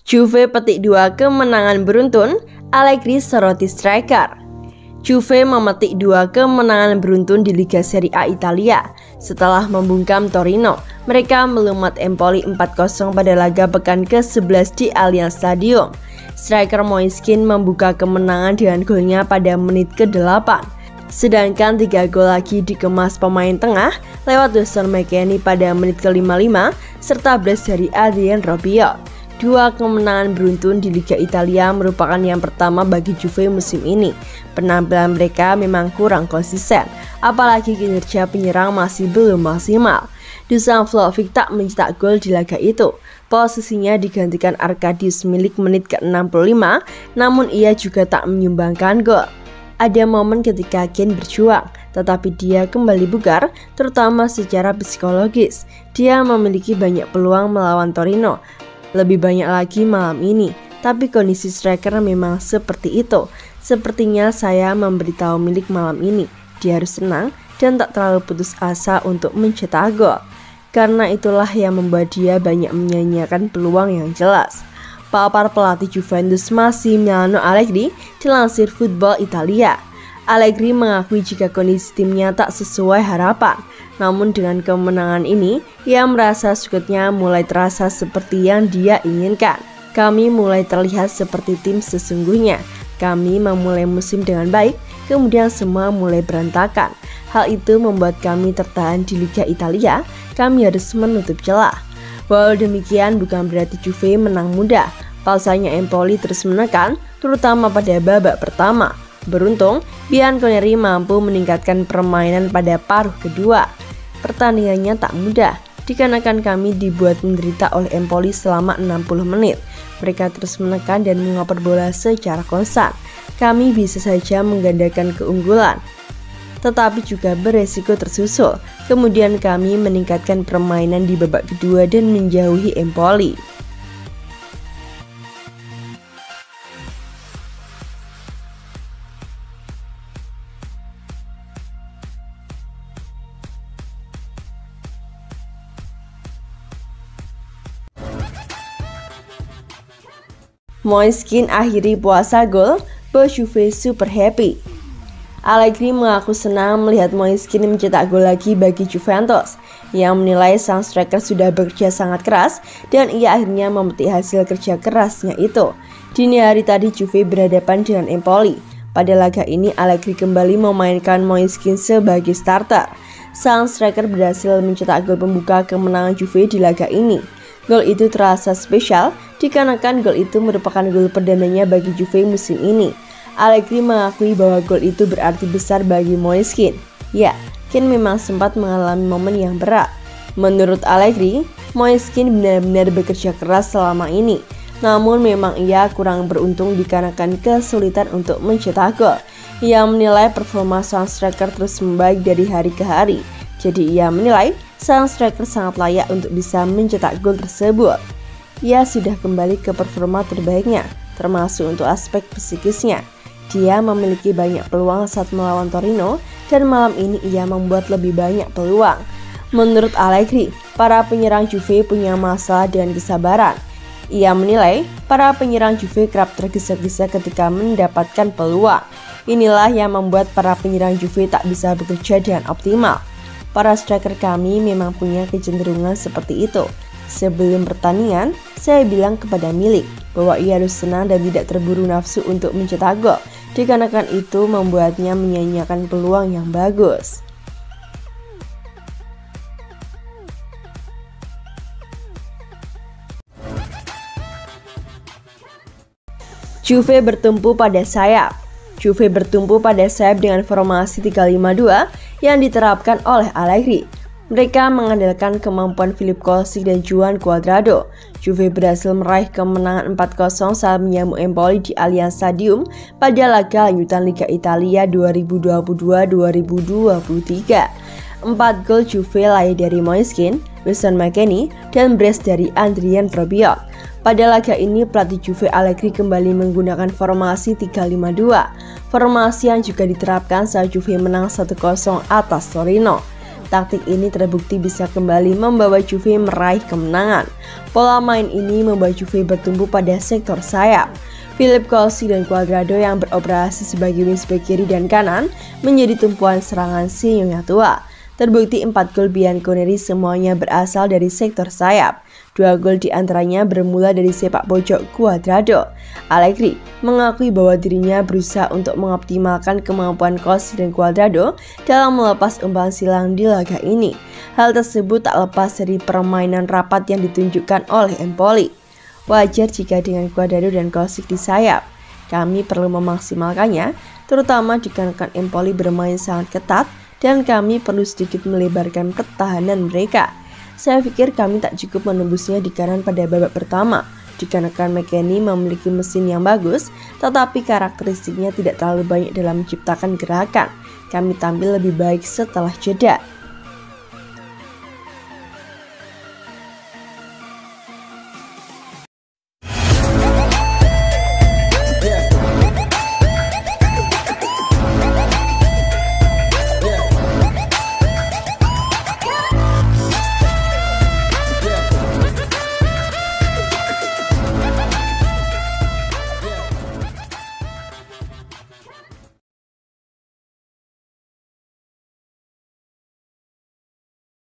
Juve petik 2 kemenangan beruntun, Allegri soroti striker. Juve memetik 2 kemenangan beruntun di Liga Serie A Italia. Setelah membungkam Torino, mereka melumat Empoli 4-0 pada laga pekan ke-11 di Allianz Stadium. Striker Moiskin membuka kemenangan dengan golnya pada menit ke-8. Sedangkan 3 gol lagi dikemas pemain tengah lewat Weston McKennie pada menit ke-55 serta brace dari Adrien Rabiot. 2 kemenangan beruntun di Liga Italia merupakan yang pertama bagi Juve musim ini. Penampilan mereka memang kurang konsisten, apalagi kinerja penyerang masih belum maksimal. Dusan Vlahovic tak mencetak gol di laga itu. Posisinya digantikan Arkadiusz Milik menit ke-65, namun ia juga tak menyumbangkan gol. Ada momen ketika Kane berjuang, tetapi dia kembali bugar, terutama secara psikologis. Dia memiliki banyak peluang melawan Torino, lebih banyak lagi malam ini, tapi kondisi striker memang seperti itu. Sepertinya saya memberitahu Milik malam ini, dia harus tenang dan tak terlalu putus asa untuk mencetak gol. Karena itulah yang membuat dia banyak menyanyiakan peluang yang jelas. Papar pelatih Juventus Massimiliano Allegri dilansir Football Italia. Allegri mengakui jika kondisi timnya tak sesuai harapan. Namun dengan kemenangan ini, ia merasa squadnya mulai terasa seperti yang dia inginkan. Kami mulai terlihat seperti tim sesungguhnya. Kami memulai musim dengan baik, kemudian semua mulai berantakan. Hal itu membuat kami tertahan di Liga Italia. Kami harus menutup celah. Walau demikian bukan berarti Juve menang mudah. Pasalnya Empoli terus menekan, terutama pada babak pertama. Beruntung, Bianconeri mampu meningkatkan permainan pada paruh kedua. Pertandingannya tak mudah, dikarenakan kami dibuat menderita oleh Empoli selama 60 menit. Mereka terus menekan dan mengoper bola secara konstan. Kami bisa saja menggandakan keunggulan, tetapi juga beresiko tersusul. Kemudian kami meningkatkan permainan di babak kedua dan menjauhi Empoli. Moiskin akhiri puasa gol, bos Juve super happy. Allegri mengaku senang melihat Moiskin mencetak gol lagi bagi Juventus. Ia menilai sang striker sudah bekerja sangat keras dan ia akhirnya memetik hasil kerja kerasnya itu. Dini hari tadi Juve berhadapan dengan Empoli. Pada laga ini Allegri kembali memainkan Moiskin sebagai starter. Sang striker berhasil mencetak gol pembuka kemenangan Juve di laga ini. Gol itu terasa spesial dikarenakan gol itu merupakan gol perdananya bagi Juve musim ini. Allegri mengakui bahwa gol itu berarti besar bagi Moiskin. Ya, Kane memang sempat mengalami momen yang berat. Menurut Allegri, Moiskin benar-benar bekerja keras selama ini. Namun memang ia kurang beruntung dikarenakan kesulitan untuk mencetak gol. Ia menilai performa sang striker terus membaik dari hari ke hari. Jadi ia menilai sang striker sangat layak untuk bisa mencetak gol tersebut. Ia sudah kembali ke performa terbaiknya, termasuk untuk aspek psikisnya. Dia memiliki banyak peluang saat melawan Torino dan malam ini ia membuat lebih banyak peluang. Menurut Allegri, para penyerang Juve punya masalah dengan kesabaran. Ia menilai para penyerang Juve kerap tergesa-gesa ketika mendapatkan peluang. Inilah yang membuat para penyerang Juve tak bisa bekerja dengan optimal. Para striker kami memang punya kecenderungan seperti itu. Sebelum pertandingan, saya bilang kepada Milik bahwa ia harus senang dan tidak terburu nafsu untuk mencetak gol, dikarenakan itu membuatnya menyanyiakan peluang yang bagus. Juve bertumpu pada sayap. Juve bertumpu pada sayap dengan formasi 3-5-2 yang diterapkan oleh Allegri. Mereka mengandalkan kemampuan Philippe Kostic dan Juan Cuadrado. Juve berhasil meraih kemenangan 4-0 saat menyambut Empoli di Allianz Stadium pada laga lanjutan Liga Italia 2022-2023. 4 gol Juve lahir dari Moiskin, Weston McKennie, dan brace dari Adrien Rabiot. Pada laga ini pelatih Juve Allegri kembali menggunakan formasi 3-5-2, formasi yang juga diterapkan saat Juve menang 1-0 atas Torino. Taktik ini terbukti bisa kembali membawa Juve meraih kemenangan. Pola main ini membuat Juve bertumbuh pada sektor sayap. Philipp Kostic dan Cuadrado yang beroperasi sebagai wingback kiri dan kanan menjadi tumpuan serangan si Nyonya Tua. Terbukti 4 gol Bianconeri semuanya berasal dari sektor sayap. 2 gol diantaranya bermula dari sepak pojok Cuadrado. Allegri mengakui bahwa dirinya berusaha untuk mengoptimalkan kemampuan Kostic dan Cuadrado dalam melepas umpan silang di laga ini. Hal tersebut tak lepas dari permainan rapat yang ditunjukkan oleh Empoli. Wajar jika dengan Cuadrado dan Kostic di sayap. Kami perlu memaksimalkannya, terutama dikarenakan Empoli bermain sangat ketat dan kami perlu sedikit melebarkan pertahanan mereka. Saya pikir kami tak cukup menembusnya di kanan pada babak pertama, dikarenakan McKennie memiliki mesin yang bagus, tetapi karakteristiknya tidak terlalu banyak dalam menciptakan gerakan. Kami tampil lebih baik setelah jeda.